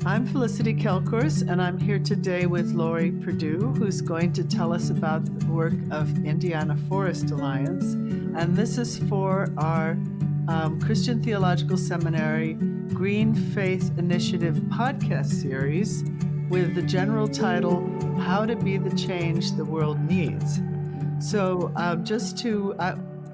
I'm Felicity Kelcourse, and I'm here today with Lori Perdue, who's going to tell us about the work of Indiana Forest Alliance. And this is for our Christian Theological Seminary Green Faith Initiative podcast series with the general title, How to Be the Change the World Needs. So just to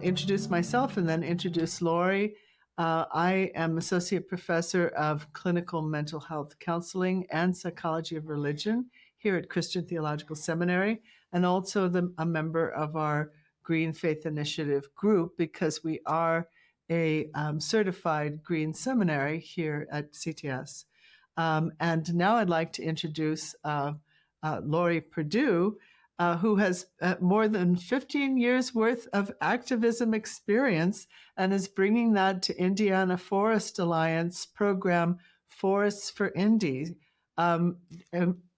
introduce myself and then introduce Lori, I am Associate Professor of Clinical Mental Health Counseling and Psychology of Religion here at Christian Theological Seminary, and also a member of our Green Faith Initiative group because we are a certified Green Seminary here at CTS. And now I'd like to introduce Lori Perdue, who has more than 15 years worth of activism experience and is bringing that to Indiana Forest Alliance program, Forests for Indy, and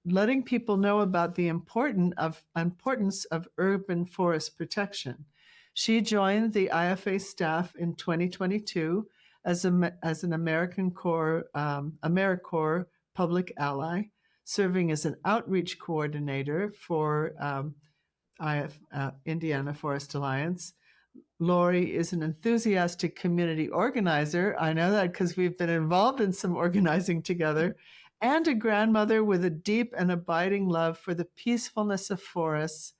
letting people know about the importance of urban forest protection. She joined the IFA staff in 2022 as an AmeriCorps public ally, serving as an outreach coordinator for Indiana Forest Alliance. Lori is an enthusiastic community organizer. I know that because we've been involved in some organizing together, and a grandmother with a deep and abiding love for the peacefulness of forests.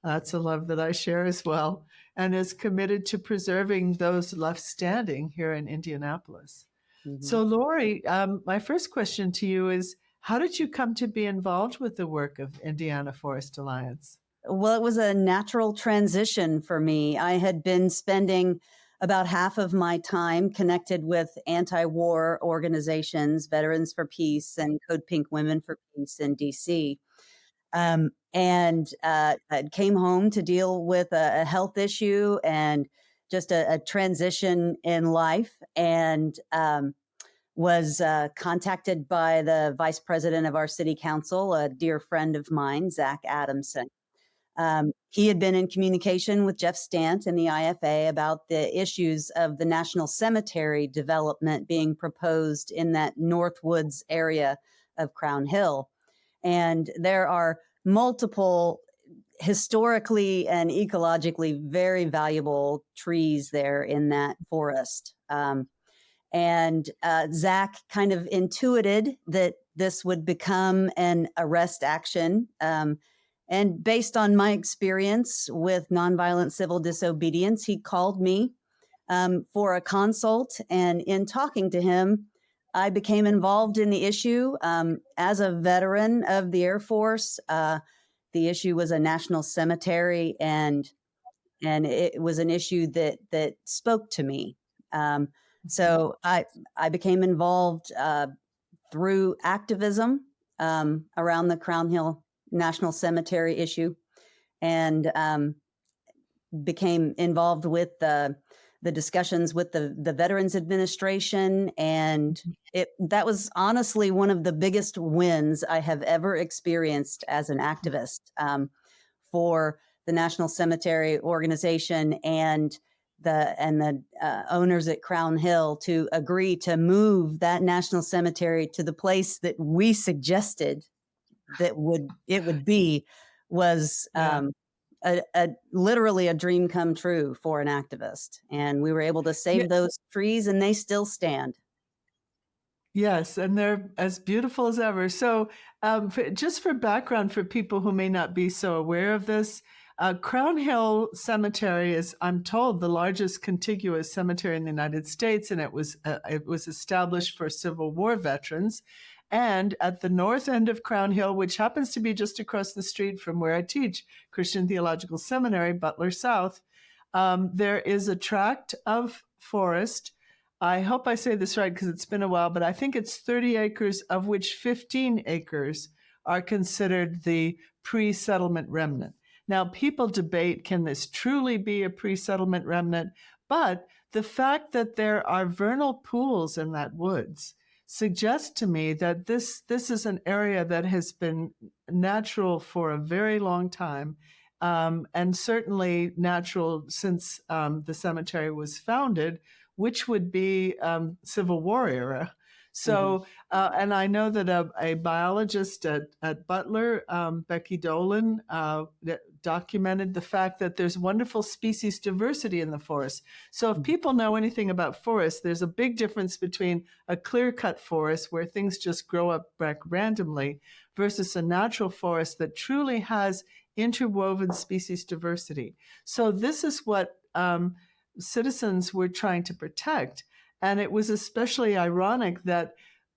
That's a love that I share as well, and is committed to preserving those left standing here in Indianapolis. Mm-hmm. So, Lori, my first question to you is, how did you come to be involved with the work of Indiana Forest Alliance? Well, it was a natural transition for me. I had been spending about half of my time connected with anti-war organizations, Veterans for Peace and Code Pink Women for Peace in DC. I came home to deal with a health issue and just a transition in life, and was contacted by the vice president of our city council, a dear friend of mine, Zach Adamson. He had been in communication with Jeff Stant and the IFA about the issues of the National Cemetery development being proposed in that Northwoods area of Crown Hill. And there are multiple historically and ecologically very valuable trees there in that forest. Zach kind of intuited that this would become an arrest action. And based on my experience with nonviolent civil disobedience, he called me for a consult. And in talking to him, I became involved in the issue. As a veteran of the Air Force, the issue was a national cemetery, and it was an issue that spoke to me. So I became involved through activism around the Crown Hill National Cemetery issue, and became involved with the discussions with the Veterans Administration. And that was honestly one of the biggest wins I have ever experienced as an activist for the National Cemetery Organization and the owners at Crown Hill to agree to move that national cemetery to the place that we suggested that it would be was literally a dream come true for an activist. And we were able to save those trees, and they still stand. Yes, and they're as beautiful as ever. So just for background for people who may not be so aware of this, Crown Hill Cemetery is, I'm told, the largest contiguous cemetery in the United States, and it was established for Civil War veterans. And at the north end of Crown Hill, which happens to be just across the street from where I teach, Christian Theological Seminary, Butler South, there is a tract of forest. I hope I say this right because it's been a while, but I think it's 30 acres, of which 15 acres are considered the pre-settlement remnant. Now, people debate, can this truly be a pre-settlement remnant? But the fact that there are vernal pools in that woods suggests to me that this is an area that has been natural for a very long time, and certainly natural since the cemetery was founded, which would be Civil War era. Mhm. So, and I know that a biologist at Butler, Becky Dolan, documented the fact that there's wonderful species diversity in the forest. So if people know anything about forests, there's a big difference between a clear-cut forest where things just grow up back randomly versus a natural forest that truly has interwoven species diversity. So this is what citizens were trying to protect. And it was especially ironic that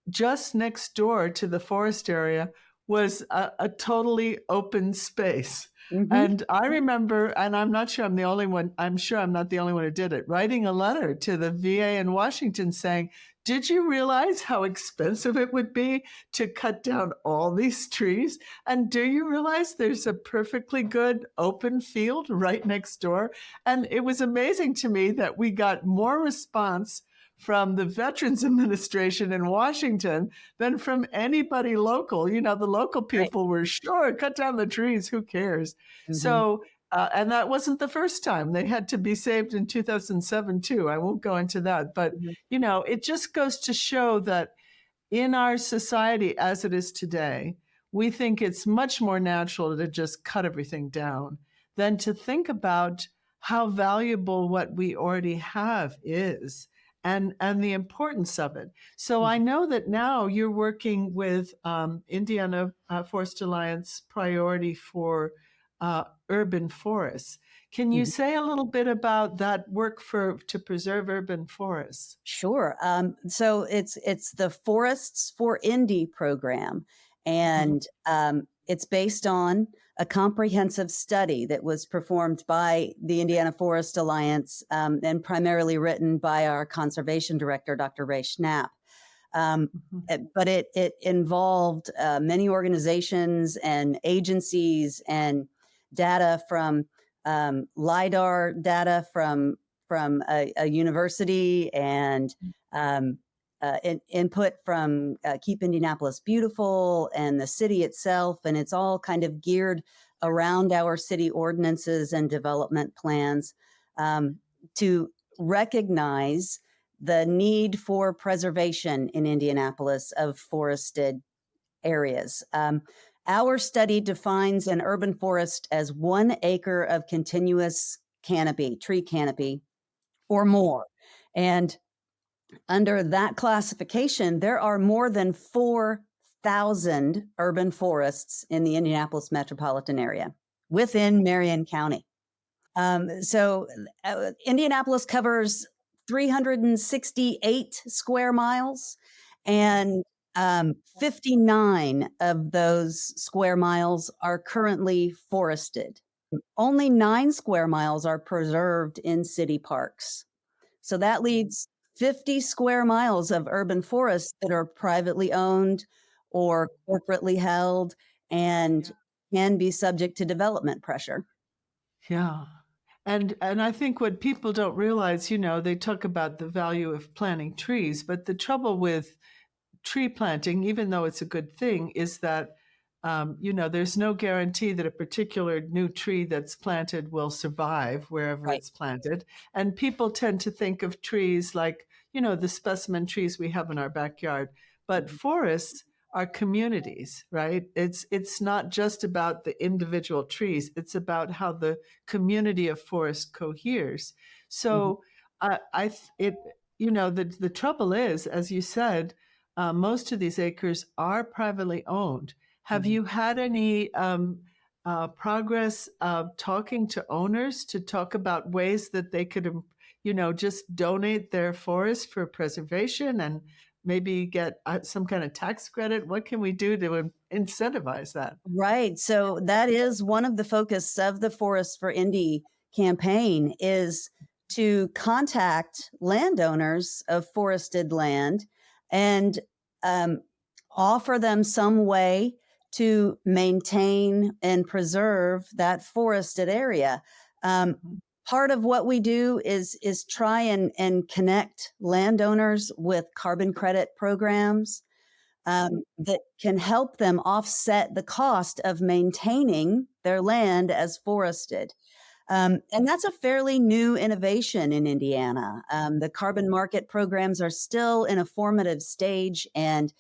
just next door to the forest area was a totally open space. Mhm. And I remember, and I'm not sure I'm the only one, I'm sure I'm not the only one who did it, writing a letter to the VA in Washington saying, did you realize how expensive it would be to cut down all these trees? And do you realize there's a perfectly good open field right next door? And it was amazing to me that we got more response from the Veterans Administration in Washington than from anybody local. You know, the local Right. people were sure, cut down the trees, who cares? Mhm. So, and that wasn't the first time. They had to be saved in 2007 too. I won't go into that, but Mhm. you know, it just goes to show that in our society as it is today, we think it's much more natural to just cut everything down than to think about how valuable what we already have is and the importance of it. So I Mhm. know that now you're working with Indiana Forest Alliance priority for urban forests. Can you Mhm. say a little bit about that work for to preserve urban forests? Sure. So it's the Forests for Indy program, Mhm. and it's based on a comprehensive study that was performed by the Indiana Forest Alliance and primarily written by our conservation director, Dr. Ray Schnapp. Mhm. But it involved many organizations and agencies and data from lidar data from a university and input from Keep Indianapolis Beautiful and the city itself, and it's all kind of geared around our city ordinances and development plans um, to recognize the need for preservation in Indianapolis of forested areas. Our study defines an urban forest as 1 acre of continuous canopy, tree canopy, or more. And under that classification, there are more than 4,000 urban forests in the Indianapolis metropolitan area within Marion County. Indianapolis covers 368 square miles, and 59 of those square miles are currently forested. Only 9 square miles are preserved in city parks. So that leaves 50 square miles of urban forests that are privately owned or corporately held and can be subject to development pressure. Yeah. And I think what people don't realize, you know, they talk about the value of planting trees, but the trouble with tree planting, even though it's a good thing, is that you know, there's no guarantee that a particular new tree that's planted will survive wherever Right. it's planted. And people tend to think of trees like, you know, the specimen trees we have in our backyard. But Mhm. forests are communities, right? It's not just about the individual trees. It's about how the community of forest coheres. Mhm. So it, you know, the trouble is, as you said, most of these acres are privately owned. Have Mhm. you had any progress talking to owners to talk about ways that they could, you know, just donate their forest for preservation and maybe get some kind of tax credit? What can we do to incentivize that? Right. So that is one of the focus of the Forest for Indy campaign is to contact landowners of forested land and um, offer them some way to maintain and preserve that forested area. Um, Mhm. Part of what we do is try and connect landowners with carbon credit programs that can help them offset the cost of maintaining their land as forested. And that's a fairly new innovation in Indiana. The carbon market programs are still in a formative stage, and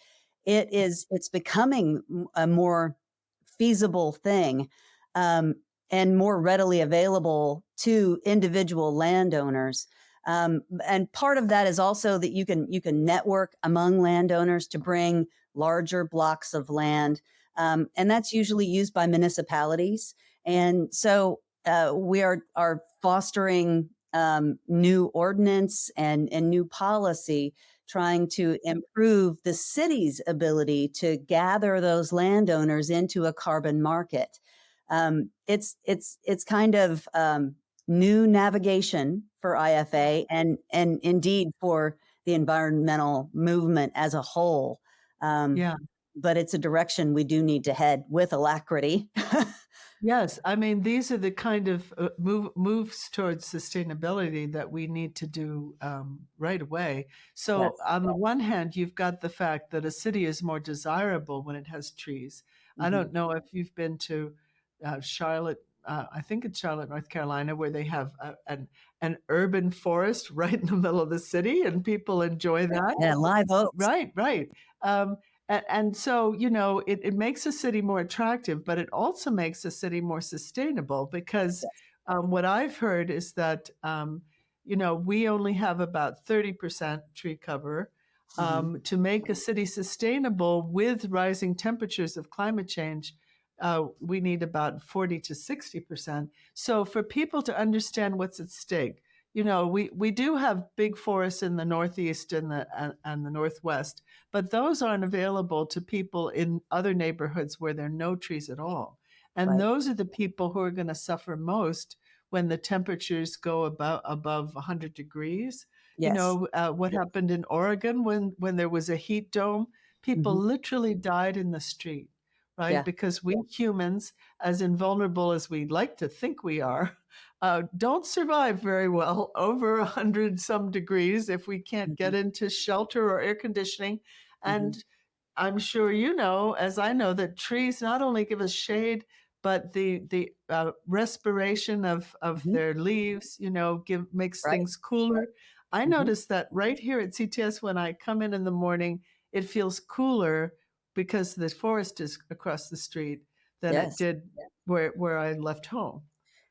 it's becoming a more feasible thing, um, and more readily available to individual landowners. And part of that is also that you can network among landowners to bring larger blocks of land, and that's usually used by municipalities. And so we are fostering new ordinance and new policy, trying to improve the city's ability to gather those landowners into a carbon market. It's kind of new navigation for IFA and indeed for the environmental movement as a whole. Um, Yeah. but it's a direction we do need to head with alacrity. Yes, I mean, these are the kind of moves towards sustainability that we need to do right away. So, Yes. on the one hand, you've got the fact that a city is more desirable when it has trees. I Hmm. don't know if you've been to Charlotte, I think it's Charlotte, North Carolina, where they have an urban forest right in the middle of the city, and people enjoy that. Yeah, live oaks. Right, right. And so, it makes a city more attractive, but it also makes a city more sustainable because what I've heard is that, we only have about 30% tree cover. Hmm. To make a city sustainable with rising temperatures of climate change, we need about 40 to 60%. So, for people to understand what's at stake, we do have big forests in the Northeast and the Northwest, but those aren't available to people in other neighborhoods where there are no trees at all. And Right. those are the people who are going to suffer most when the temperatures go above 100 degrees. Yes. What happened in Oregon when there was a heat dome? People Hmm. literally died in the street, right? Yeah. Because we humans, as invulnerable as we like to think we are, don't survive very well over 100 some degrees if we can't Hmm. get into shelter or air conditioning. Hmm. And I'm sure as I know, that trees not only give us shade, but the respiration of Hmm. their leaves, makes Right. things cooler. I Hmm. noticed that right here at CTS when I come in the morning, it feels cooler because the forest is across the street than it Yes. did where I left home.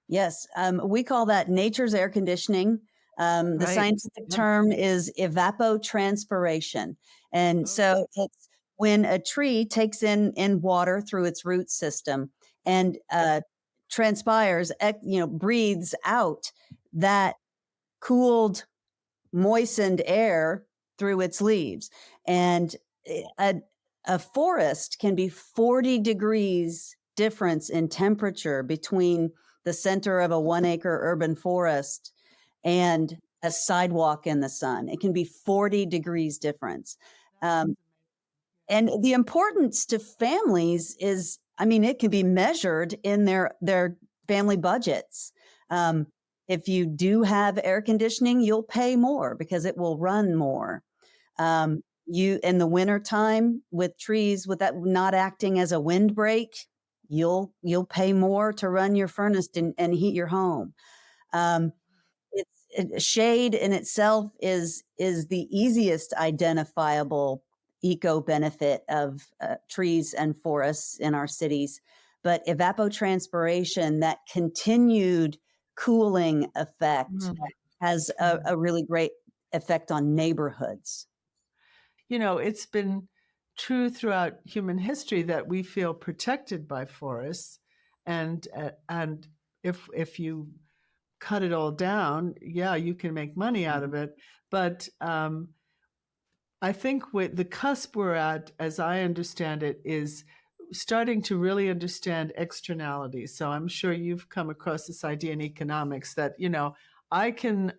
Yes. We call that nature's air conditioning. The Right. scientific Yep. term is evapotranspiration. And Oh, yeah. so it's when a tree takes in water through its root system and transpires, breathes out that cooled, moistened air through its leaves. And a, a forest can be 40 degrees difference in temperature between the center of a 1 acre urban forest and a sidewalk in the sun. It can be 40 degrees difference. That is Um, amazing. and the importance to families is, I mean, it can be measured in their family budgets. Um, if you do have air conditioning, you'll pay more because it will run more. You in the wintertime with trees with that not acting as a windbreak, you'll pay more to run your furnace and heat your home. Um, shade in itself is the easiest identifiable eco benefit of trees and forests in our cities, but evapotranspiration, that continued cooling effect, Mm, has yeah. a really great effect on neighborhoods. It's been true throughout human history that we feel protected by forests, and if you cut it all down, yeah, you can make money out Mhm. of it. But I think with the cusp we're at, as I understand it, is starting to really understand externalities. So I'm sure you've come across this idea in economics that, I can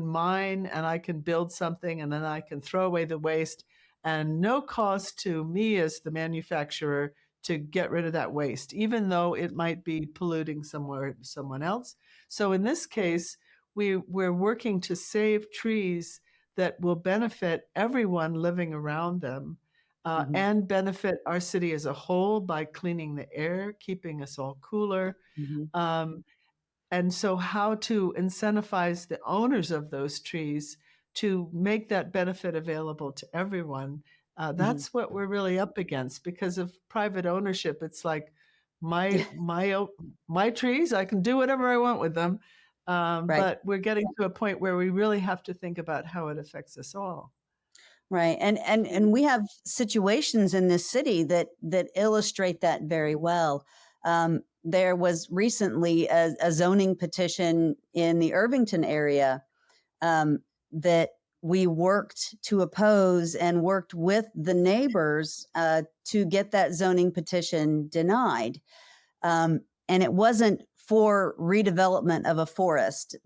mine and I can build something and then I can throw away the waste and no cost to me as the manufacturer to get rid of that waste, even though it might be polluting someone else. So in this case, we're working to save trees that will benefit everyone living around them, Mhm. and benefit our city as a whole by cleaning the air, keeping us all cooler. Mhm. Um, and so how to incentivize the owners of those trees to make that benefit available to everyone. Mhm. That's what we're really up against because of private ownership. It's like Yeah, my trees, I can do whatever I want with them. right. But we're getting to a point where we really have to think about how it affects us all. Right. And we have situations in this city that illustrate that very well. There was recently a zoning petition in the Irvington area that we worked to oppose and worked with the neighbors to get that zoning petition denied. And it wasn't for redevelopment of a forest.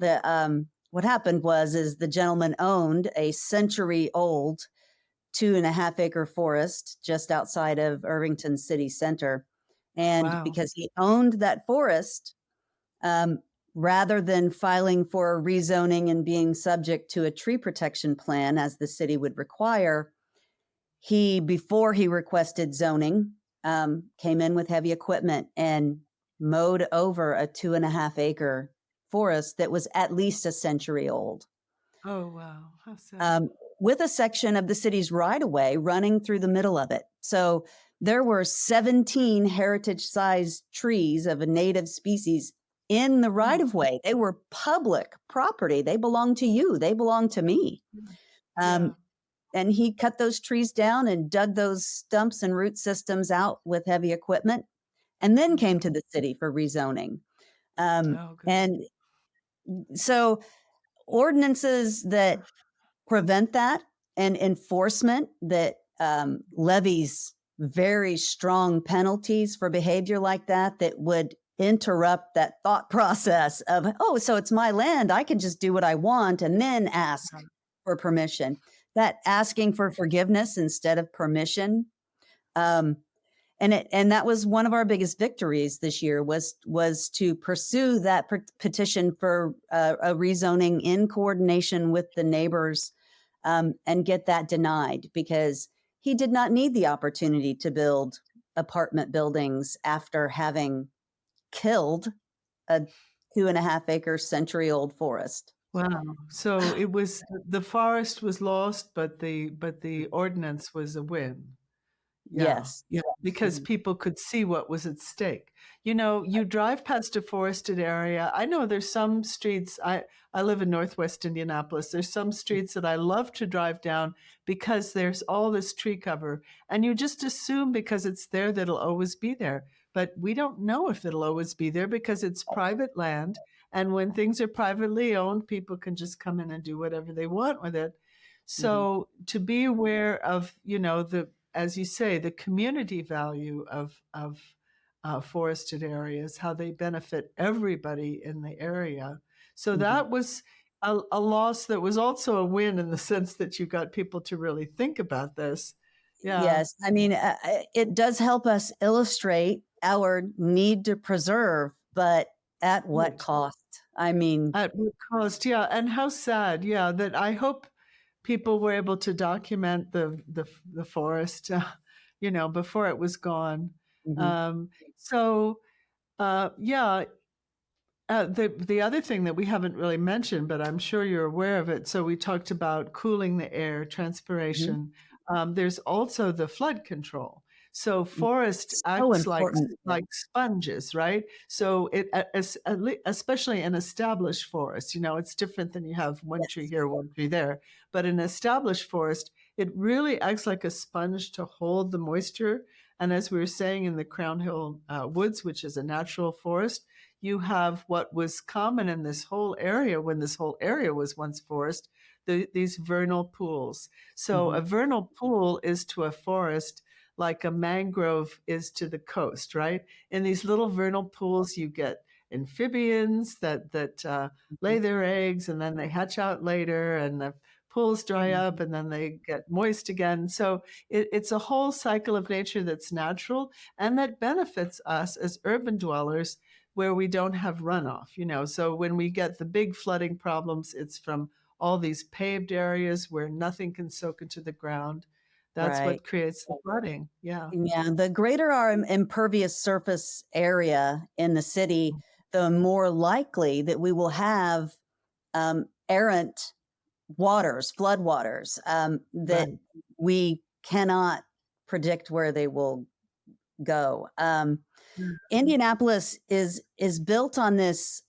What happened was is the gentleman owned a century-old 2.5 acre forest just outside of Irvington City Center. And Wow. because he owned that forest, um, rather than filing for a rezoning and being subject to a tree protection plan as the city would require, before he requested zoning, came in with heavy equipment and mowed over a 2.5 acre forest that was at least a century old, Oh, wow. How sad. um, with a section of the city's right of way running through the middle of it. So there were 17 heritage sized trees of a native species in the right Oh, of way. They were public property. They belong to you, they belong to me. yeah. Um, Yeah. and he cut those trees down and dug those stumps and root systems out with heavy equipment and then came Mhm. to the city for rezoning. Um, Oh, good. and so ordinances that prevent that and enforcement that levies very strong penalties for behavior like that would interrupt that thought process of, oh, so it's my land, I can just do what I want and then ask Yeah. for permission. That asking for forgiveness instead of permission, um, and that was one of our biggest victories this year was to pursue that petition for a rezoning in coordination with the neighbors, and get that denied because he did not need the opportunity to build apartment buildings after having killed a 2.5 acre century old forest. Wow. So it was the forest was lost, but the ordinance was a win. Yeah, Yes. yeah, because Mhm. people could see what was at stake. You know, you drive past a forested area. I know there's some streets. I live in Northwest Indianapolis. There's some streets that I love to drive down because there's all this tree cover, and you just assume because it's there that it'll always be there. But we don't know if it'll always be there because it's private land, and when things are privately owned, people can just come in and do whatever they want with it. Mhm. So to be aware of, the as you say, the community value of forested areas, how they benefit everybody in the area. So Mhm. that was a loss that was also a win in the sense that you got people to really think about this. Yeah, Yes, I mean, it does help us illustrate our need to preserve, but at what right. cost? I mean, At what cost? Yeah, and how sad. Yeah, that I hope people were able to document the forest, before it was gone. mhm, So, yeah, the other thing that we haven't really mentioned, but I'm sure you're aware of it. So we talked about cooling the air, mhm, transpiration. There's also the flood control. So mm, forest so acts like important. Yeah. like sponges, right? So especially an established forest, it's different than you have one tree Yes. here, one tree there. But an established forest, it really acts like a sponge to hold the moisture. And as we were saying in the Crown Hill Woods, which is a natural forest, you have what was common in this whole area when this whole area was once forest, these vernal pools. So Mhm, a vernal pool is to a forest like a mangrove is to the coast, right? In these little vernal pools, you get amphibians that lay mhm, their eggs and then they hatch out later, and the pools dry up mhm. and then they get moist again. So it's a whole cycle of nature that's natural and that benefits us as urban dwellers where we don't have runoff. So when we get the big flooding problems, it's from all these paved areas where nothing can soak into the ground. That's Right. what creates the flooding. Yeah. Yeah, the greater our impervious surface area in the city, the more likely that we will have errant waters, floodwaters, that Right. we cannot predict where they will go. Yeah. Indianapolis is built on this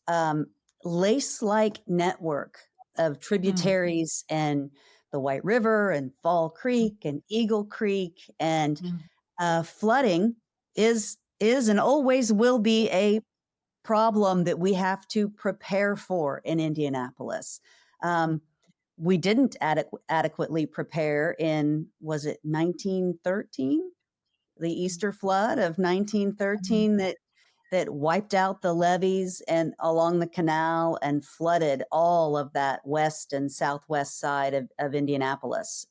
lace-like network of Mm, tributaries and the White River and Fall mm, Creek and Eagle Creek, and mm. flooding is and always will be a problem that we have to prepare for in Indianapolis. Um, we didn't adequately prepare in, was it 1913? The Easter flood of Mhm. 1913 that wiped out the levees and along the canal and flooded all of that west and southwest side of Indianapolis.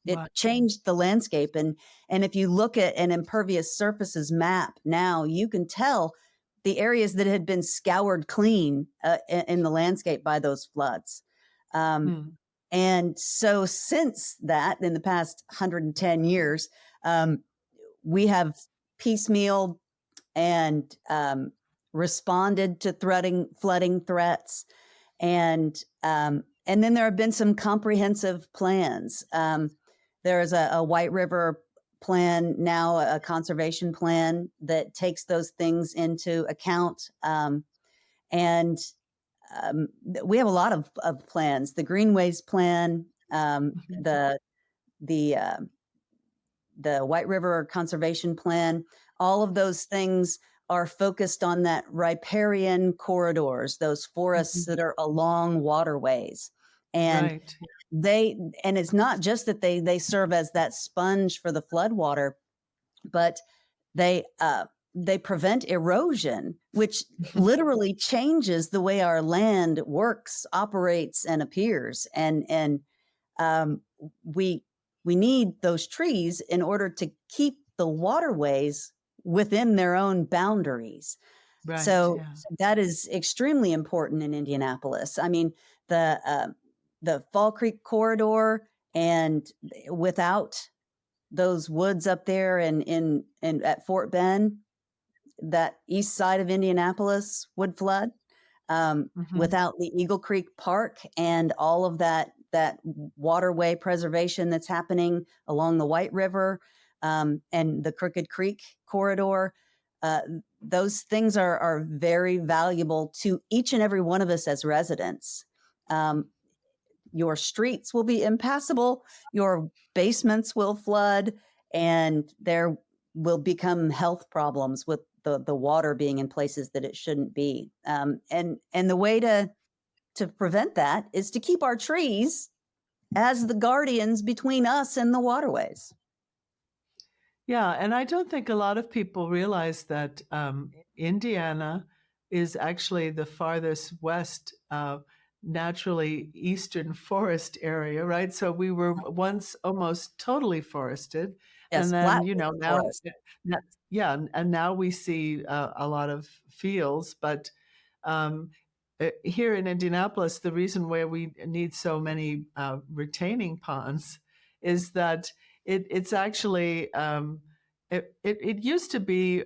It Right. changed the landscape, and if you look at an impervious surfaces map now, you can tell the areas that had been scoured clean in the landscape by those floods. Um, Mm, and so, since that, in the past 110 years, um, we have piecemeal and responded to flooding threats, and then there have been some comprehensive plans. There is a White River plan now, a conservation plan that takes those things into account, and we have a lot of plans. The Greenways plan, mhm. the the White River Conservation Plan, all of those things are focused on that riparian corridors, those forests Mhm. that are along waterways. And Right. they and it's not just that they serve as that sponge for the floodwater, but they uh, they prevent erosion, which literally changes the way our land works, operates, and appears. And um, we we need those trees in order to keep the waterways within their own boundaries. Right. So Yeah. that is extremely important in Indianapolis. I mean, the uh, the Fall Creek corridor, and without those woods up there and in at Fort Bend, that east side of Indianapolis would flood. Mhm. Without the Eagle Creek Park and all of that waterway preservation that's happening along the White River, and the Crooked Creek corridor, uh, those things are very valuable to each and every one of us as residents. Um, your streets will be impassable, your basements will flood, and there will become health problems with the water being in places that it shouldn't be. And the way to prevent that is to keep our trees as the guardians between us and the waterways. Yeah, and I don't think a lot of people realize that Indiana is actually the farthest west, naturally eastern forest area, right? So we were once almost totally forested, and Yes, then flatwoods now, forest. n- yeah, and now we see a lot of fields, but um, here in Indianapolis, the reason why we need so many retaining ponds is that it's actually it used to be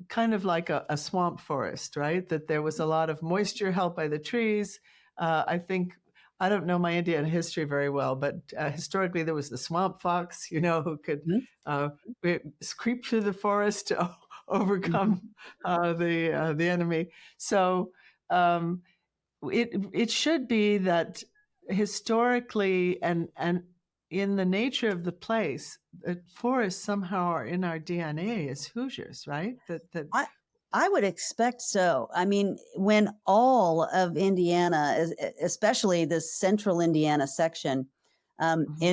kind of like a swamp forest, right? That there was a lot of moisture held by the trees. I think I don't know my Indian history very well, but historically there was the swamp fox, who could Mhm, uh, creep through the forest to overcome mhm. the enemy. So um, it should be that historically and in the nature of the place, the forests somehow are in our DNA as Hoosiers, right? That I I would expect so. I mean, when all of Indiana, especially the central Indiana section, Mhm.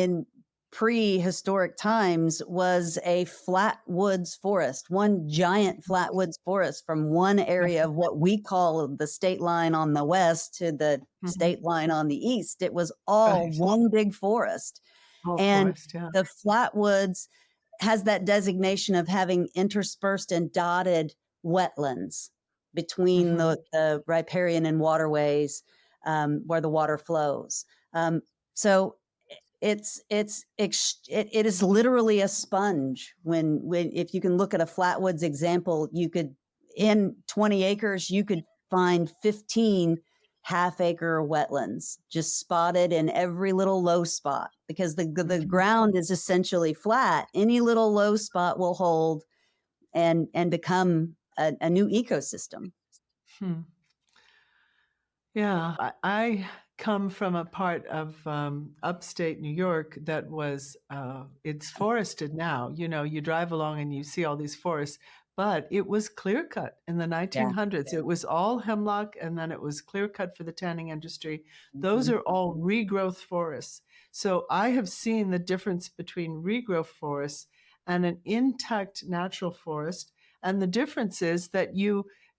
in prehistoric times, was a flat woods forest, one giant flat woods forest from one area of what we call the state line on the west to the Mhm. state line on the east. It was all Right. one big forest. All And forest, yeah. the flatwoods has that designation of having interspersed and dotted wetlands between Mhm. the riparian and waterways, where the water flows. So it is literally a sponge. When if you can look at a flatwoods example, you could in 20 acres, you could find 15 half-acre wetlands just spotted in every little low spot, because the ground is essentially flat. Any little low spot will hold and become a new ecosystem. Hmm. Yeah, I come from a part of upstate New York that was, it's forested now. You know, you drive along and you see all these forests, but it was clear cut in the Yeah. 1900s. It was all hemlock and then it was clear cut for the tanning industry. Those Mhm. are all regrowth forests. So I have seen the difference between regrowth forests and an intact natural forest. And the difference is that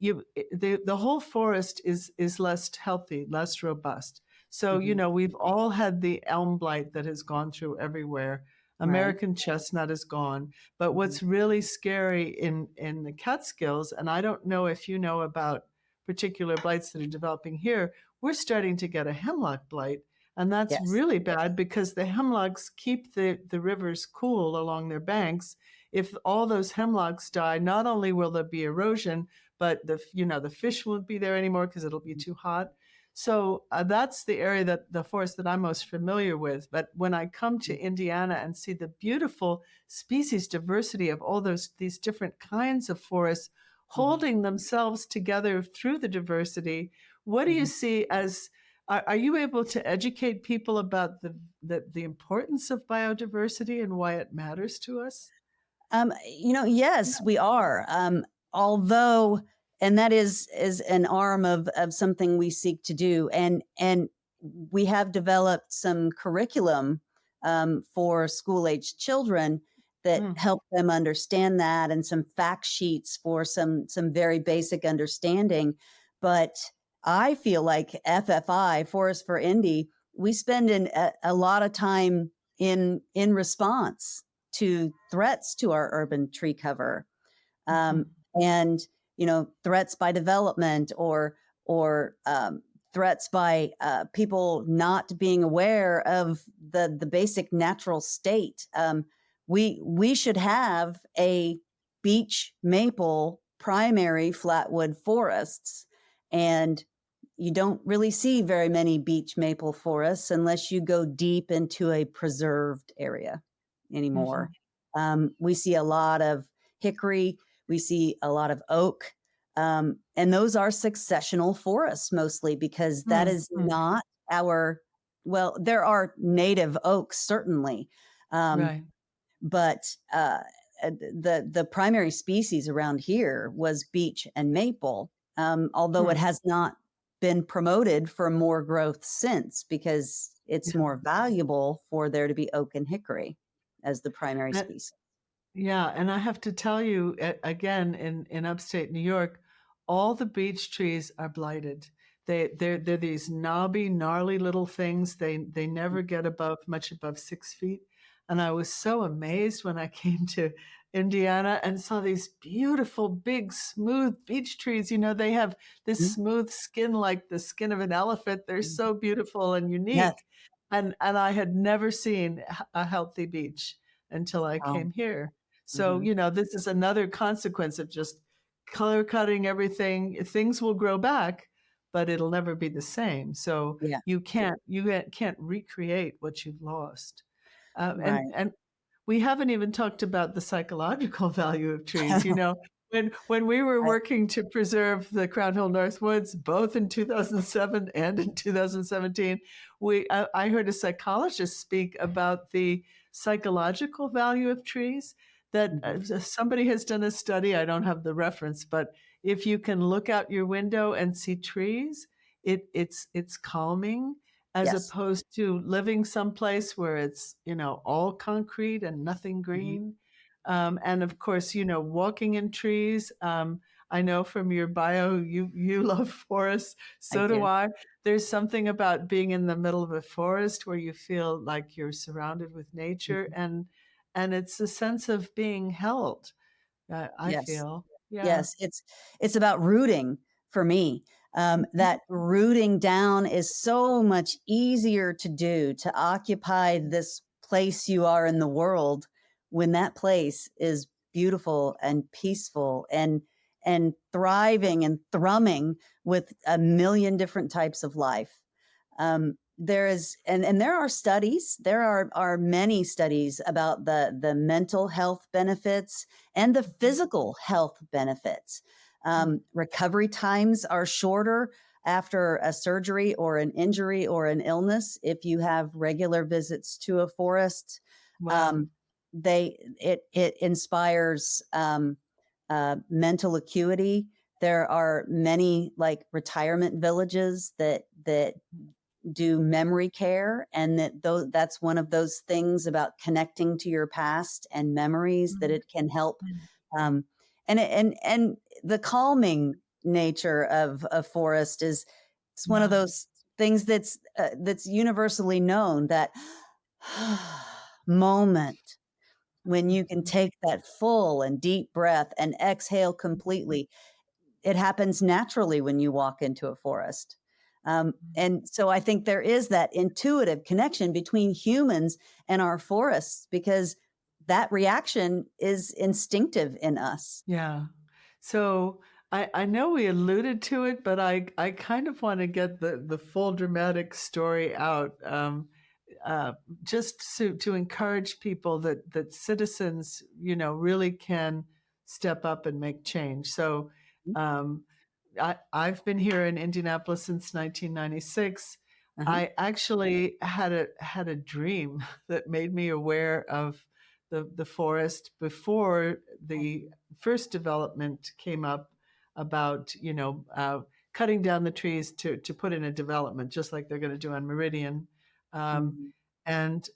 the whole forest is less healthy, less robust. So, you Mhm. know, we've all had the elm blight that has gone through everywhere. Right. American chestnut is gone. But Mhm. what's really scary in the Catskills, and I don't know if you know about particular blights that are developing here, we're starting to get a hemlock blight. And that's Yes. really bad because the hemlocks keep the rivers cool along their banks. If all those hemlocks die, not only will there be erosion, but the fish won't be there anymore because it'll be too hot. So that's the area that the forest that I'm most familiar with. But when I come to Indiana and see the beautiful species diversity of all these different kinds of forests Mhm. holding themselves together through the diversity, what do you Mhm. see as are you able to educate people about the importance of biodiversity and why it matters to us? Yes, we are. Although, and that is an arm of something we seek to do, and we have developed some curriculum for school age children that Mm, help them understand that, and some fact sheets for some very basic understanding. But I feel like FFI, Forest for Indy, we spend a lot of time in response to threats to our urban tree cover, mhm, and threats by development, or threats by people not being aware of the basic natural state. We should have a beech maple primary flatwood forests, and you don't really see very many beech maple forests unless you go deep into a preserved area anymore. mhm, We see a lot of hickory, we see a lot of oak, and those are successional forests mostly, because that mm, is mm. not our, well, there are native oaks, certainly, um, Right. but the primary species around here was beech and maple, although it Hmm. has not been promoted for more growth since, because it's Yeah. more valuable for there to be oak and hickory as the primary And, species. yeah, and I have to tell you again in upstate New York, all the beech trees are blighted. They're these knobby, gnarly little things. They never get much above 6 feet. And I was so amazed when I came to Indiana and saw these beautiful, big, smooth beech trees. You know, they have this Mhm. smooth skin like the skin of an elephant. They're so beautiful and Yes. unique. And I had never seen a healthy beech until I Oh, came here. So, mhm. you know, this is another consequence of just color cutting everything. Things will grow back, but it'll never be the same. So Yeah, you can't recreate what you've lost. And right. we haven't even talked about the psychological value of trees. You know, when we were Right. working to preserve the Crown Hill North Woods, both in 2007 and in 2017, I heard a psychologist speak about the psychological value of trees. That Mhm. somebody has done a study. I don't have the reference, but if you can look out your window and see trees, it's calming as Yes. opposed to living someplace where it's, all concrete and nothing Mhm. green. And of course, walking in trees. I know from your bio, you love forests. I So do do. I. There's something about being in the middle of a forest where you feel like you're surrounded with nature, Mhm. and it's a sense of being held. I Yes. feel, yeah. Yes, it's about rooting for me. Mhm. That rooting down is so much easier to do, to occupy this place you are in the world, when that place is beautiful and peaceful, and thriving and thrumming with a million different types of life. There is, and there are studies, there are many studies about the mental health benefits and the physical health benefits. Recovery times are shorter after a surgery or an injury or an illness if you have regular visits to a forest. Wow. It inspires mental acuity. There are many like retirement villages that do memory care, and that's one of those things about connecting to your past and memories that it can help. Um, and the calming nature of a forest is it's one of Yeah. those things that's universally known, that moment when you can take that full and deep breath and exhale completely. It happens naturally when you walk into a forest. And so I think there is that intuitive connection between humans and our forests, because that reaction is instinctive in us. Yeah. So I know we alluded to it, but I kind of want to get the full dramatic story out, uh, just to encourage people that citizens, really can step up and make change. So um, I've been here in Indianapolis since 1996. Uh-huh. I actually had a dream that made me aware of the forest before the first development came up about cutting down the trees to put in a development, just like they're going to do on Meridian. Um, Mhm. and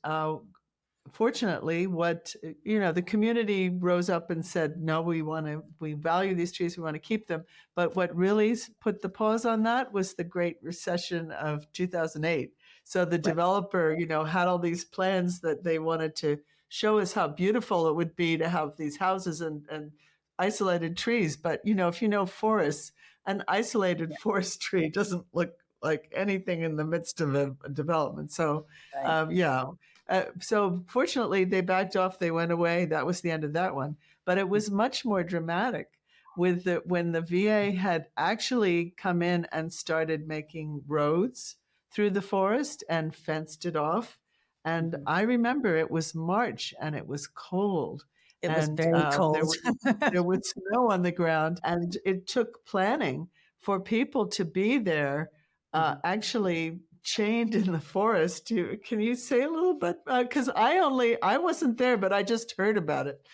Fortunately, the community rose up and said, no, we value these trees, we want to keep them. But what really put the pause on that was the Great Recession of 2008. So the Right. developer, had all these plans that they wanted to show us how beautiful it would be to have these houses and isolated trees. But, if you know forests, an isolated Yeah. forest tree doesn't look like anything in the midst of a development. So, Right. yeah. So fortunately, they backed off. They went away. That was the end of that one. But it was much more dramatic when the VA had actually come in and started making roads through the forest and fenced it off. And Mhm. I remember it was March and it was cold, It was and very there cold. was there was snow on the ground, and it took planning for people to be there, Mhm. actually chained in the forest. Can you say a little bit? Because I wasn't there, but I just heard about it.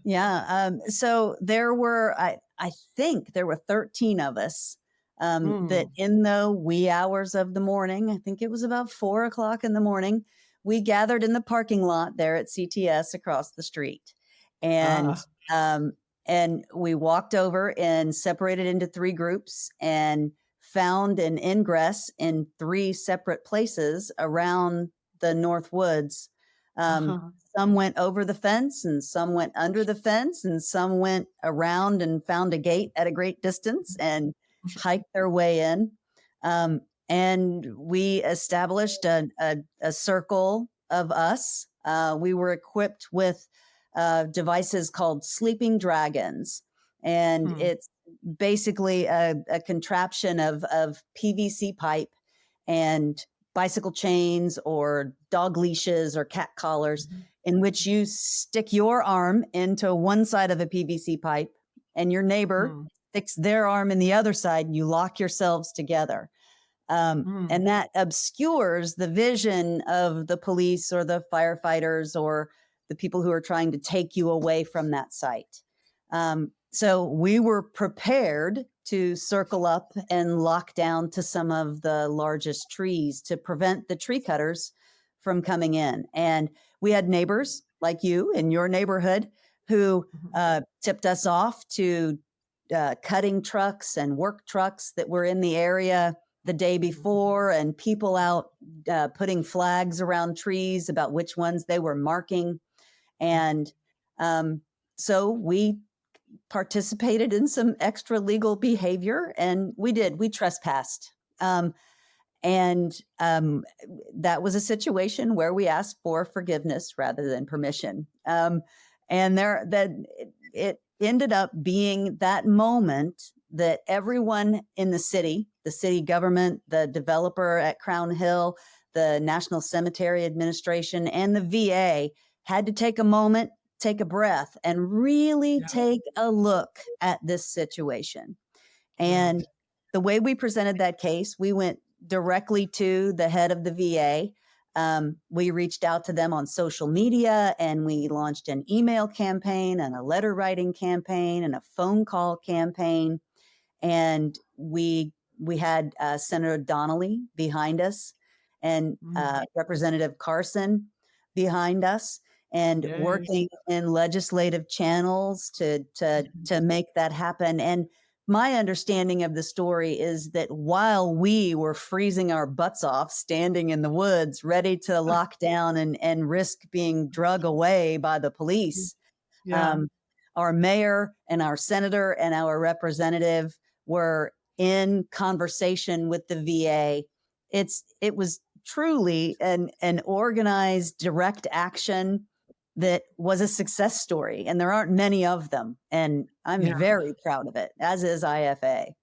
Yeah. So I think there were 13 of us that Mm. in the wee hours of the morning, I think it was about 4 o'clock in the morning, we gathered in the parking lot there at CTS across the street. And, Ah. um, and we walked over and separated into three groups and found an ingress in three separate places around the North Woods. Um, Uh-huh. some went over the fence and some went under the fence and some went around and found a gate at a great distance and hiked their way in. Um, and we established a circle of us. We were equipped with devices called sleeping dragons. And Mm. it's basically a contraption of PVC pipe and bicycle chains or dog leashes or cat collars, in which you stick your arm into one side of a PVC pipe and your neighbor Mm. sticks their arm in the other side, and you lock yourselves together. Mm. And that obscures the vision of the police or the firefighters or the people who are trying to take you away from that site. So we were prepared to circle up and lock down to some of the largest trees to prevent the tree cutters from coming in. And we had neighbors like you in your neighborhood who Mhm. tipped us off to cutting trucks and work trucks that were in the area the day before, and people out putting flags around trees about which ones they were marking. And so we participated in some extra legal behavior, and we trespassed. And that was a situation where we asked for forgiveness rather than permission. And there that it ended up being that moment that everyone in the city government, the developer at Crown Hill, the National Cemetery Administration, and the VA had to take a moment, take a breath, and really Yeah. take a look at this situation. Yeah. And the way we presented that case, we went directly to the head of the VA. We reached out to them on social media, and we launched an email campaign and a letter writing campaign and a phone call campaign. And we had Senator Donnelly behind us, and Representative Carson behind us, and Yes. working in legislative channels to make that happen. And my understanding of the story is that while we were freezing our butts off, standing in the woods, ready to lock down and risk being drug away by the police, Yeah. our mayor and our senator and our representative were in conversation with the VA. It was truly an organized direct action that was a success story, and there aren't many of them. And I'm Yeah. very proud of it, as is IFA.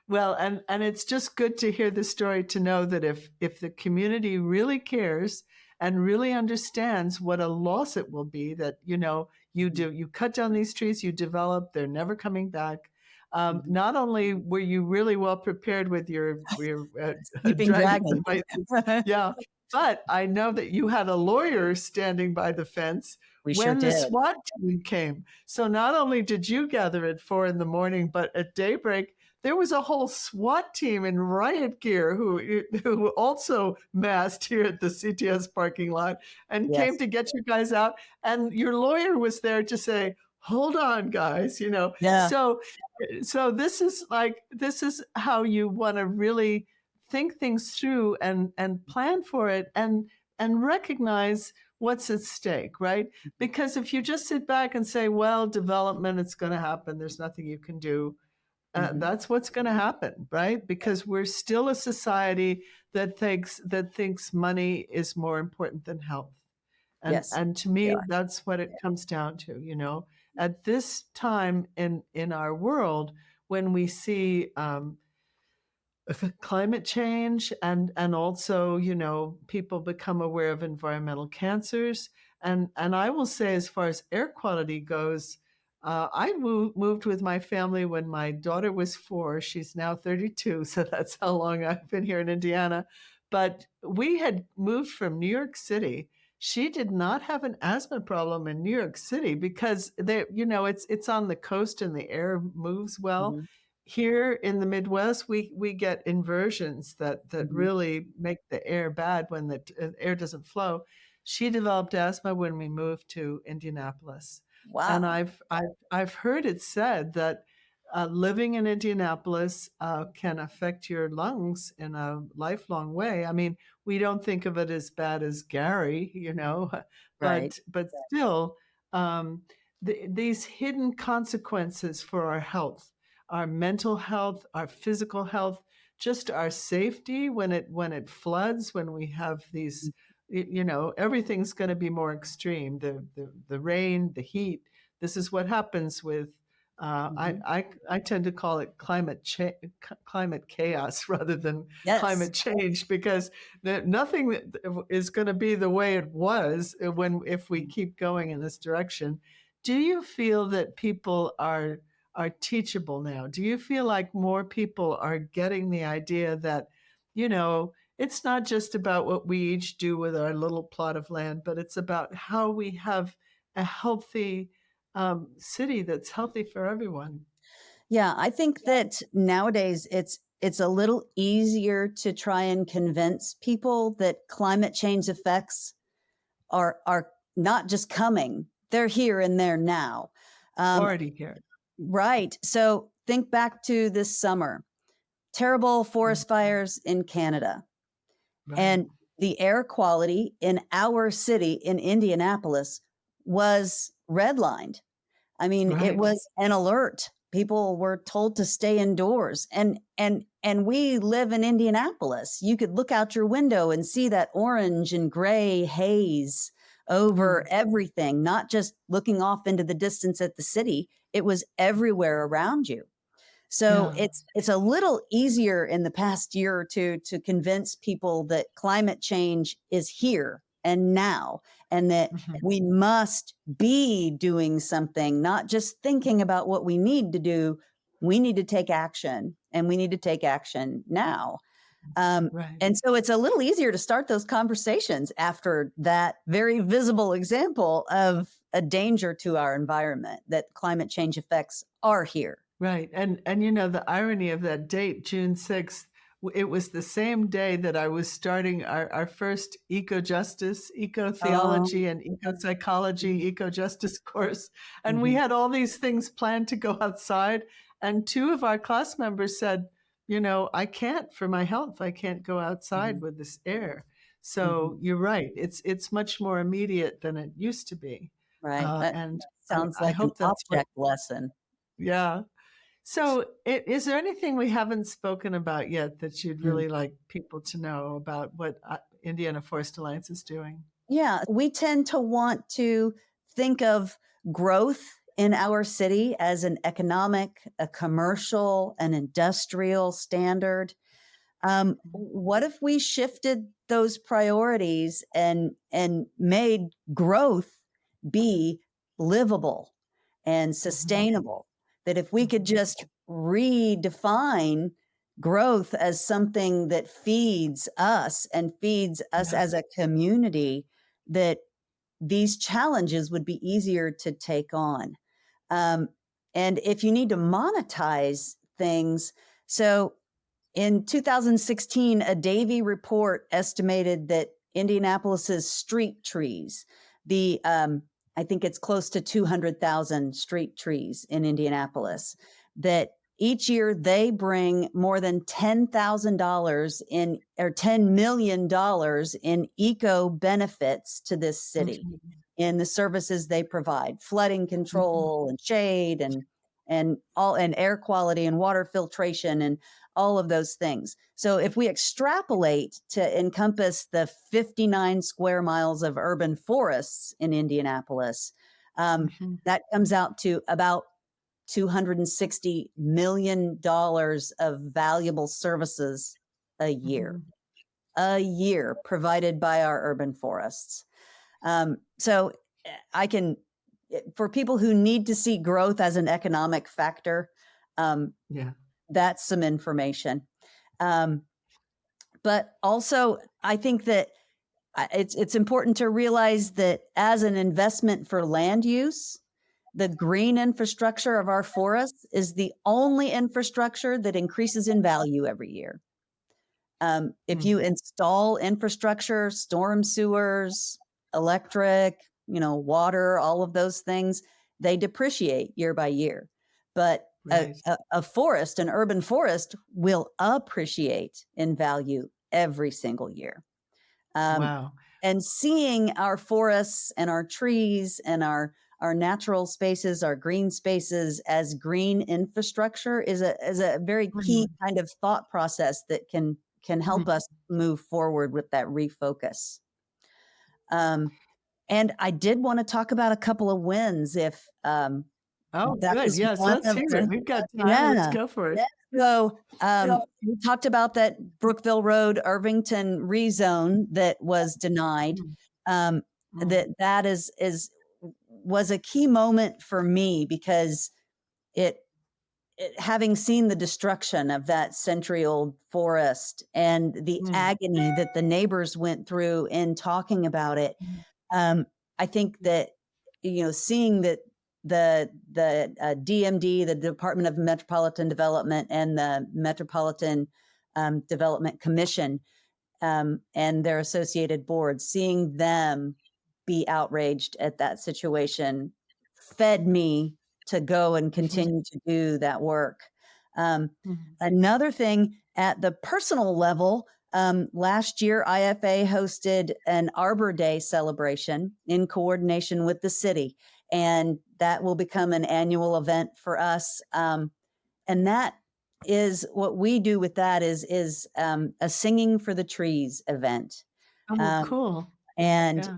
Well, and it's just good to hear the story, to know that if the community really cares and really understands what a loss it will be, that, you cut down these trees, you develop, they're never coming back. Not only were you really well prepared with your Sleeping dragon dragon. devices, yeah, but I know that you had a lawyer standing by the fence We sure when the did. SWAT team came. So not only did you gather at 4 a.m, but at daybreak, there was a whole SWAT team in riot gear who also massed here at the CTS parking lot and Yes. came to get you guys out. And your lawyer was there to say, "Hold on, guys," Yeah. So this is how you want to really think things through and plan for it and recognize what's at stake, right? Because if you just sit back and say, "Well, development, it's going to happen, there's nothing you can do," that's what's going to happen, right? Because we're still a society that thinks money is more important than health. Yes. And to me, that's what it comes down to, At this time in our world, when we see climate change and also, people become aware of environmental cancers. And I will say, as far as air quality goes, I moved with my family when my daughter was 4. She's now 32, so that's how long I've been here in Indiana. But we had moved from New York City. She did not have an asthma problem in New York City because it's on the coast and the air moves well. Here in the Midwest, we get inversions that really make the air bad when the air doesn't flow. She developed asthma when we moved to Indianapolis. Wow. And I've heard it said that living in Indianapolis can affect your lungs in a lifelong way. I mean, we don't think of it as bad as Gary, Right. but still, these hidden consequences for our health, our mental health, our physical health, just our safety when it floods, when we have these, everything's going to be more extreme. The rain, the heat. This is what happens with. I tend to call it climate chaos rather than climate change, because nothing is going to be the way it was if we keep going in this direction. Do you feel that people are teachable now? Do you feel like more people are getting the idea that, it's not just about what we each do with our little plot of land, but it's about how we have a healthy city that's healthy for everyone? Yeah, I think that nowadays it's a little easier to try and convince people that climate change effects are not just coming; they're here and they're now. Already here. Right. So think back to this summer, terrible forest fires in Canada, Right. and the air quality in our city in Indianapolis was redlined. I mean, it Right. was an alert. People were told to stay indoors. And we live in Indianapolis. You could look out your window and see that orange and gray haze over everything, not just looking off into the distance at the city. It was everywhere around you. So Yeah. it's a little easier in the past year or two to convince people that climate change is here and now, and that Mhm. we must be doing something, not just thinking about what we need to do. We need to take action, and we need to take action now. Um, Right. and so it's a little easier to start those conversations after that very visible example of a danger to our environment, that climate change effects are here. Right. And you know, the irony of that date, June 6th, it was the same day that I was starting our first eco-justice, Oh, eco-theology, and eco-psychology, eco-justice course. And we mhm, had all these things planned to go outside. And two of our class members said, you know, I can't for my health. I can't go outside mhm, with this air. mhm. So you're right. It's much more immediate than it used to be. Right. That And sounds I like an hope that's what, object lesson. yeah. So, is there anything we haven't spoken about yet that you'd Mm. really like people to know about what Indiana Forest Alliance is doing? Yeah, we tend to want to think of growth in our city as an economic, a commercial, an industrial standard. What if we shifted those priorities and made growth be livable and Mhm, sustainable? That if we could mhm. just redefine growth as something that feeds us and feeds us Yeah, as a community, that these challenges would be easier to take on. Um, and if you need to monetize things, so in 2016, a Davie report estimated that Indianapolis's street trees, the I think it's close to 200,000 street trees in Indianapolis, that each year they bring more than $10,000 in or $10 million in eco benefits to this city mhm, in the services they provide, flooding mhm. control and shade and all and air quality and water filtration and all of those things. So if we extrapolate to encompass the 59 square miles of urban forests in Indianapolis, Mhm, that comes out to about $260 million of valuable services a year, mhm. provided by our urban forests. So I can, for people who need to see growth as an economic factor, um, Yeah. that's some information. Um, but also, I think that it's important to realize that as an investment for land use, the green infrastructure of our forests is the only infrastructure that increases in value every year. If Mm. you install infrastructure, storm sewers, electric, water, all of those things, they depreciate year by year. But Right. a forest, an urban forest, will appreciate in value every single year. Um, Wow. and seeing our forests and our trees and our natural spaces, our green spaces as green infrastructure is a very key Mhm, kind of thought process that can help mhm. us move forward with that refocus. Um, and I did want to talk about a couple of wins if Oh, that good. was Yes, one let's of hear it. the We've got time. Let's yeah. go for it. So, we talked about that Brookville Road Irvington rezone that was denied. Mm, Um, mm, that is was a key moment for me because it, having seen the destruction of that century-old forest and the mm, agony that the neighbors went through in talking about it, mm, um, I think that seeing that the DMD, the Department of Metropolitan Development, and the Metropolitan Development Commission and their associated boards, seeing them be outraged at that situation, fed me to go and mhm, continue to do that work. Um, mhm, Another thing at the personal level, last year, IFA hosted an Arbor Day celebration in coordination with the city, and that will become an annual event for us. And that is what we do with that is a singing for the trees event. Oh, Um, cool. and Yeah.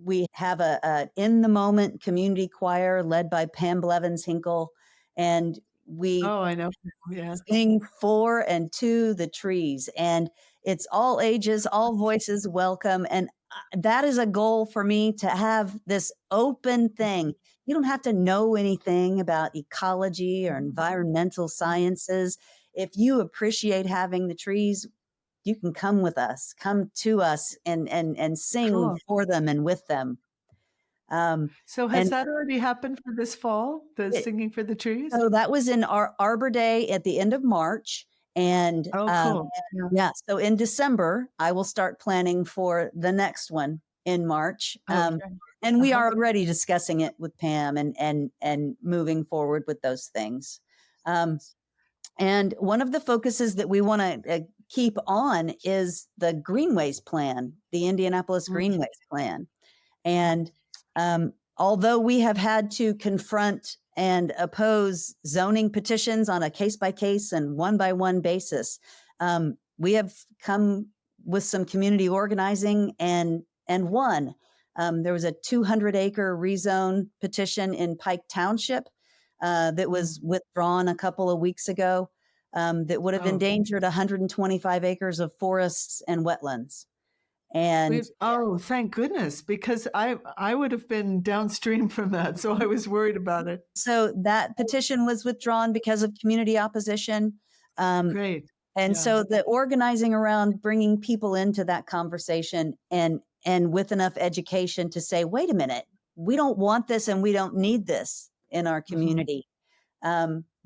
we have a in the moment community choir led by Pam Blevins Hinkle, and we Oh, I know. Yeah. sing for and to the trees. And it's all ages, all voices welcome. And that is a goal for me, to have this open thing. You don't have to know anything about ecology or environmental sciences. If you appreciate having the trees, you can come with us, come to us, and sing Cool. for them and with them. Um, So has and that already happened for this fall, the it, singing for the trees? So that was in our Arbor Day at the end of March. And Oh, cool. Yeah. yeah, so in December, I will start planning for the next one in March. Okay. And we Uh-huh. are already discussing it with Pam, and moving forward with those things. And one of the focuses that we want to keep on is the Greenways Plan, the Indianapolis Mm. Greenways Plan. And although we have had to confront and oppose zoning petitions on a case by case and one by one basis, we have come with some community organizing and won. There was a 200-acre rezone petition in Pike Township that was withdrawn a couple of weeks ago, that would have Oh, endangered 125 acres of forests and wetlands. And thank goodness, because I would have been downstream from that, so I was worried about it. so that petition was withdrawn because of community opposition. Great. And Yeah. so the organizing around bringing people into that conversation, and with enough education to say, wait a minute, we don't want this and we don't need this in our community.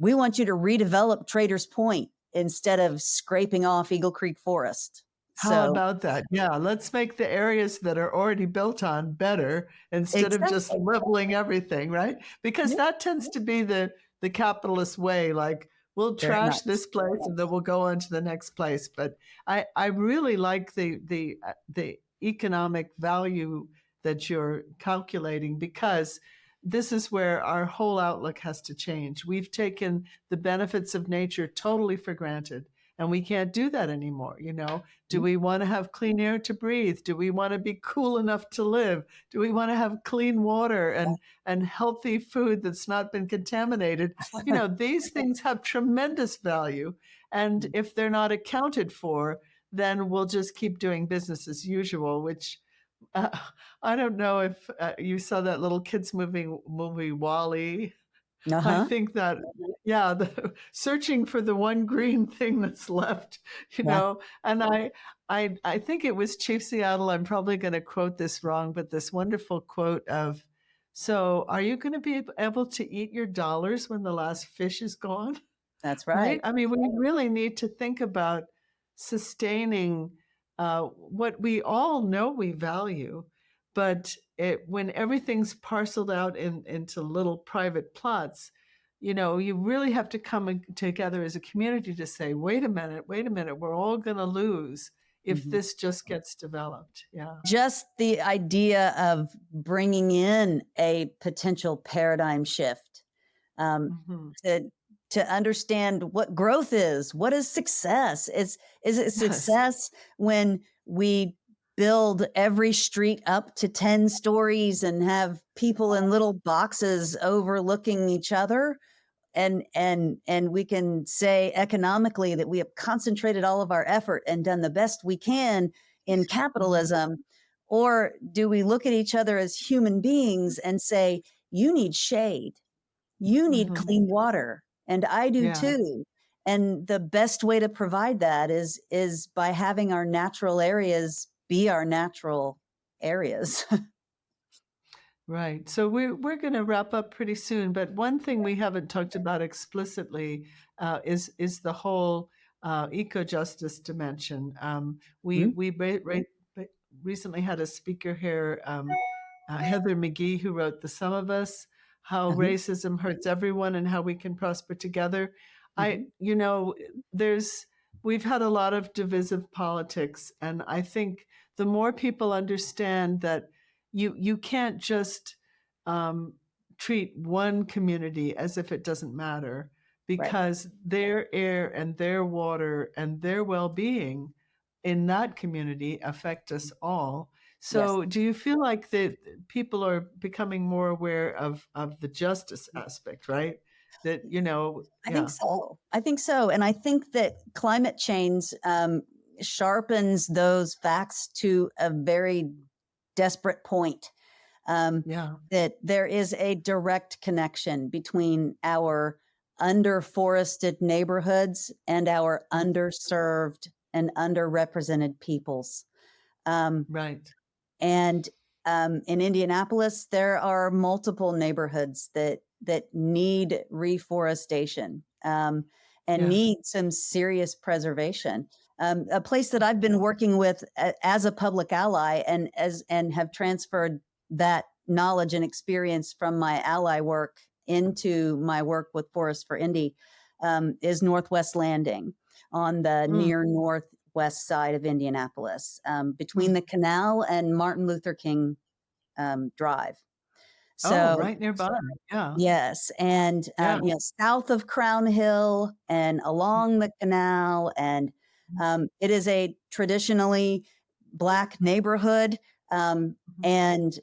We want you to redevelop Traders Point instead of scraping off Eagle Creek Forest. How So about that? Yeah, let's make the areas that are already built on better instead of just exactly. leveling everything, right? Because Yeah, that tends to be the capitalist way. Like, we'll very trash much. this place and then we'll go on to the next place. But I really like the economic value that you're calculating, because this is where our whole outlook has to change. We've taken the benefits of nature totally for granted, and we can't do that anymore. Do we want to have clean air to breathe? Do we want to be cool enough to live? Do we want to have clean water and healthy food that's not been contaminated? These things have tremendous value. And if they're not accounted for, then we'll just keep doing business as usual, which uh, I don't know if you saw that little kids movie Wall-E. I Uh-huh. think that, yeah, searching for the one green thing that's left, Yeah. and I think it was Chief Seattle. I'm probably going to quote this wrong, but this wonderful quote of, "So, are you going to be able to eat your dollars when the last fish is gone?" That's Right? right. I mean, we really need to think about sustaining what we all know we value, but when everything's parceled out into little private plots, you really have to come together as a community to say, wait a minute, we're all going to lose if Mhm. this just gets developed. Yeah. Just the idea of bringing in a potential paradigm shift, Hmm. to understand what growth is. What is success? Is it Yes. success when we build every street up to 10 stories and have people in little boxes overlooking each other? And we can say economically that we have concentrated all of our effort and done the best we can in capitalism? Or do we look at each other as human beings and say, you need shade, you need Hmm. clean water, and I do Yeah. too? And the best way to provide that is by having our natural areas be our natural areas. Right. So we're going to wrap up pretty soon, but one thing we haven't talked about explicitly is the whole eco justice dimension. Hmm? Recently had a speaker here, Heather McGee, who wrote "The Sum of Us: How Uh-huh. Racism Hurts Everyone and How We Can Prosper Together." I, Mhm. you know, there's we've had a lot of divisive politics, and I think the more people understand that you can't just um, treat one community as if it doesn't matter, Right. because their air and their water and their well-being in that community affect us all. Yes. So do you feel like that people are becoming more aware of the justice aspect, right? That, I think yeah, so. I think so. And I think that climate change sharpens those facts to a very desperate point. Um, yeah, that there is a direct connection between our underforested neighborhoods and our mm, underserved and underrepresented peoples. Um, right. and in Indianapolis, there are multiple neighborhoods that need reforestation and Yeah. need some serious preservation. A place that I've been working with as a public ally and have transferred that knowledge and experience from my ally work into my work with Forest for Indy is Northwest Landing on the Mm, near northwest side of Indianapolis, between mm. the canal and Martin Luther King Drive. Oh, So, right nearby. Yeah, yes, and yeah. south of Crown Hill and along the canal, and it is a traditionally Black neighborhood, and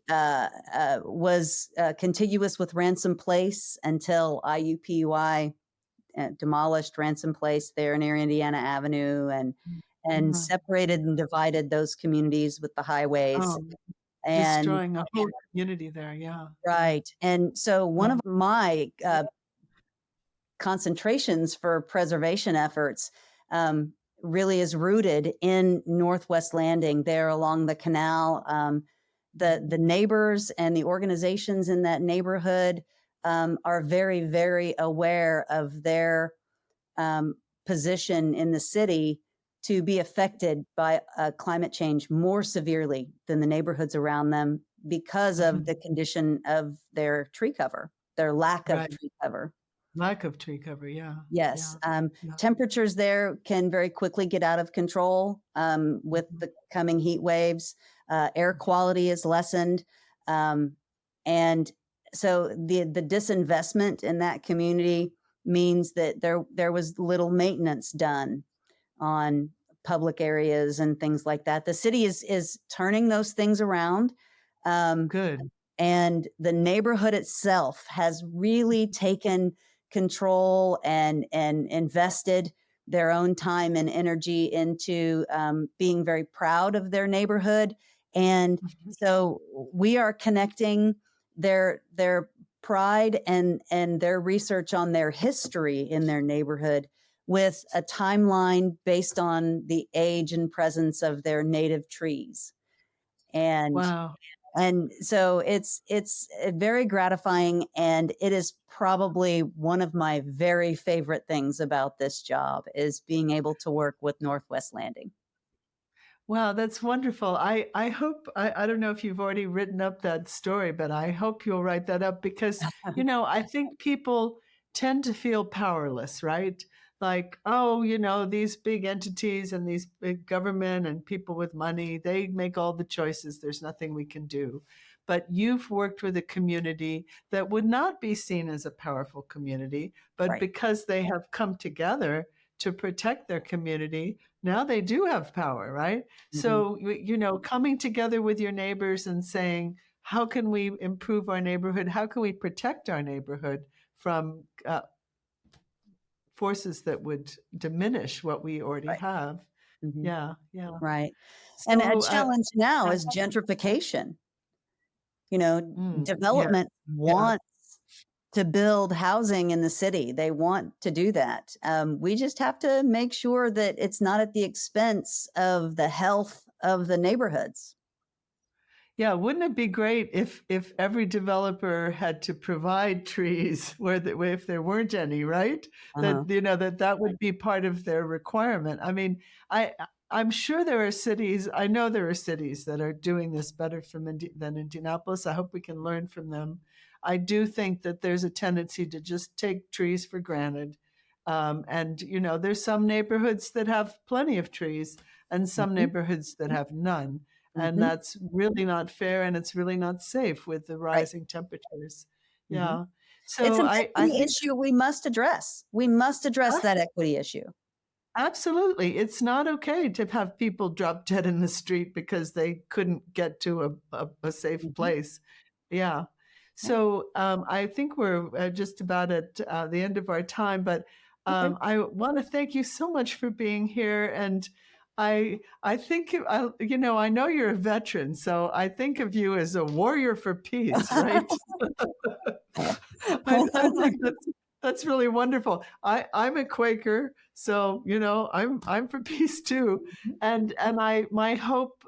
was contiguous with Ransom Place until IUPUI demolished Ransom Place there near Indiana Avenue, and Mhm. separated and divided those communities with the highways. Oh, And destroying a whole community there. Yeah, yeah, right, and so one yeah. of my concentrations for preservation efforts really is rooted in Northwest Landing there along the canal. The neighbors and the organizations in that neighborhood are very, very aware of their um, position in the city to be affected by climate change more severely than the neighborhoods around them because of the Mhm. condition of their tree cover, their lack of Right. tree cover. Lack of tree cover. Yeah, Yes, yeah, yeah. temperatures there can very quickly get out of control with Mhm. the coming heat waves. Air quality is lessened, um, and so the disinvestment in that community means that there was little maintenance done on public areas and things like that. The city is turning those things around. Um, Good. and the neighborhood itself has really taken control and invested their own time and energy into being very proud of their neighborhood. And Mhm. so we are connecting their pride and their research on their history in their neighborhood with a timeline based on the age and presence of their native trees. And Wow. so it's very gratifying, and it is probably one of my very favorite things about this job is being able to work with Northwest Landing. Wow, that's wonderful. I hope I don't know if you've already written up that story, but I hope you'll write that up because, I think people tend to feel powerless, right? Like, oh, these big entities and these big government and people with money, they make all the choices. There's nothing we can do. But you've worked with a community that would not be seen as a powerful community, but Right. because they have come together to protect their community, now they do have power, right? Mhm. So, coming together with your neighbors and saying, how can we improve our neighborhood? How can we protect our neighborhood from forces that would diminish what we already Right. have? Mhm. Yeah, yeah. Right. And a So, challenge now is gentrification. You know, yeah, development yeah. wants to build housing in the city. They want to do that. We just have to make sure that it's not at the expense of the health of the neighborhoods. Yeah, wouldn't it be great if every developer had to provide trees where if there weren't any, right? Uh-huh. That would be part of their requirement. I mean, I'm sure there are cities. I know there are cities that are doing this better than Indianapolis. I hope we can learn from them. I do think that there's a tendency to just take trees for granted, and there's some neighborhoods that have plenty of trees, and some Mhm. neighborhoods that have none. And Mhm. that's really not fair, and it's really not safe with the Right. rising temperatures. Mhm. Yeah. It's So an I equity think issue we must address. We must address huh? that equity issue. Absolutely. It's not okay to have people drop dead in the street because they couldn't get to a safe Mhm. place. Yeah. Yeah. So I think we're just about at the end of our time, but Okay. I want to thank you so much for being here. And I think I know you're a veteran, so I think of you as a warrior for peace, right? I think that's really wonderful. I'm a Quaker, so I'm for peace too. And my hope,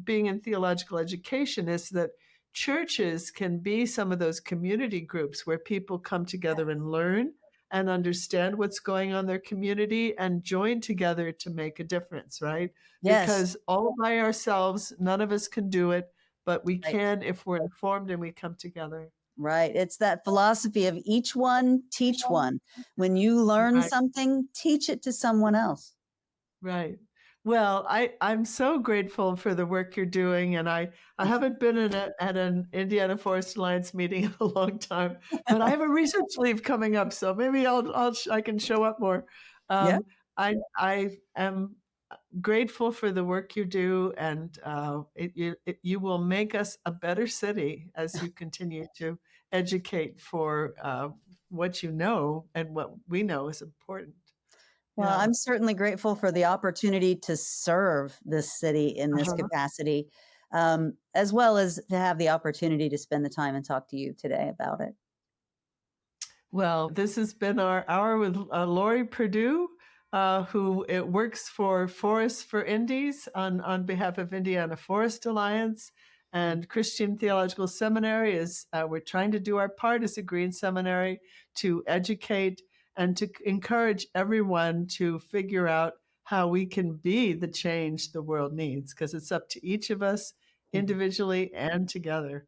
being in theological education, is that churches can be some of those community groups where people come together and learn and understand what's going on in their community and join together to make a difference, right? Yes. Because all by ourselves, none of us can do it, but we Right. can if we're informed and we come together. Right. It's that philosophy of each one, teach one. When you learn Right. something, teach it to someone else. Right. Well, I'm so grateful for the work you're doing, and I haven't been at an Indiana Forest Alliance meeting in a long time, but I have a research leave coming up, so maybe I can show up more. Yeah. I am grateful for the work you do, and you will make us a better city as you continue to educate for what you know and what we know is important. Well, Yeah. I'm certainly grateful for the opportunity to serve this city in this Uh-huh. capacity, as well as to have the opportunity to spend the time and talk to you today about it. Well, this has been our hour with Lori Perdue, who it works for Forests for Indies on behalf of Indiana Forest Alliance and Christian Theological Seminary. Is we're trying to do our part as a Green Seminary to educate and to encourage everyone to figure out how we can be the change the world needs, because it's up to each of us Mhm. individually and together.